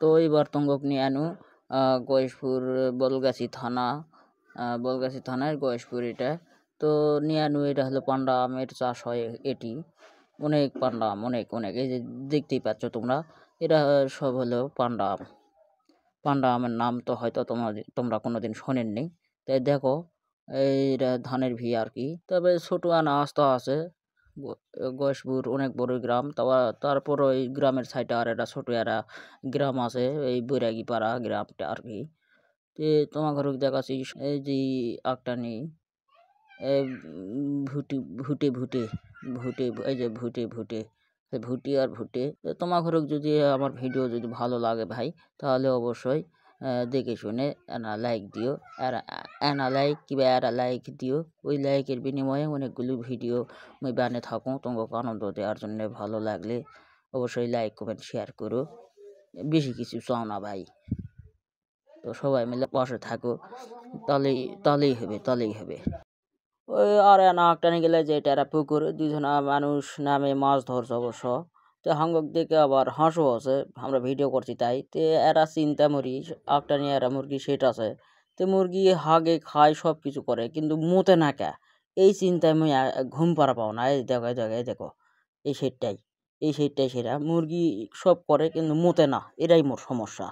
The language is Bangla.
তো এবার তঙ্গক নিয়ে আনু গয়েশপুর বলগাছি থানা, বলগাছি থানার গয়েশপুর এটা। তো নিয়ে আনু এটা হলো পান্ডা আমের চাষ হয় এটি, অনেক পান্ডা আম, অনেক অনেক, এই যে দেখতেই পাচ্ছ তোমরা, এটা সব হলো পান্ডা আম। পান্ডা আমের নাম তো হয়তো তোমরা কোনোদিন শোনেননি। তাই দেখো, এইটা ধানের ভি আর কি। তবে ছোট আনাজ তো আছে। গয়েশপুর অনেক বড় গ্রাম, তারপর ওই গ্রামের সাইডে আর একটা ছোট একটা গ্রাম আছে, এই বৈরাগী পাড়া গ্রামটা আর কি। তে তোমার ঘরে দেখাচ্ছি এই যে আক্টানি ভুটি ভুটে ভুটে ভুটে, এই যে ভুটে ভুটে ভুটি আর ভুটে। তো তোমার ঘরে যদি আমার ভিডিও যদি ভালো লাগে ভাই, তাহলে অবশ্যই দেখে শুনে এনা লাইক দিও, এনা লাইক কিংবা এরা লাইক দিও। ওই লাইকের বিনিময়ে অনেকগুলো ভিডিও আমি বানিয়ে থাকুন তোমাকে আনন্দ দেওয়ার জন্য। ভালো লাগলে অবশ্যই লাইক কমেন্ট শেয়ার করো, বেশি কিছু চাও না ভাই। তো সবাই মিলে পাশে থাকো, তাহলেই হবে। ওই আর না টানি গেলে যে এটা একটা পুকুর, দুজনা মানুষ নামে মাছ ধরছে অবশ্য। তো হাঙ্গক দেখে আবার হাঁসও আছে, আমরা ভিডিও করছি তাই। তে এরা চিন্তা মরি আঁকটানি এরা মুরগি সেট আছে। তো মুরগি হাগে খায় সব কিছু করে, কিন্তু মুতে না কে, এই চিন্তায় মুই ঘুম পাড়া পাও না। এই দেখো এই দেখো এই দেখো, এই সেটটাই সেটা মুরগি সব করে কিন্তু মুতে না, এটাই মোর সমস্যা।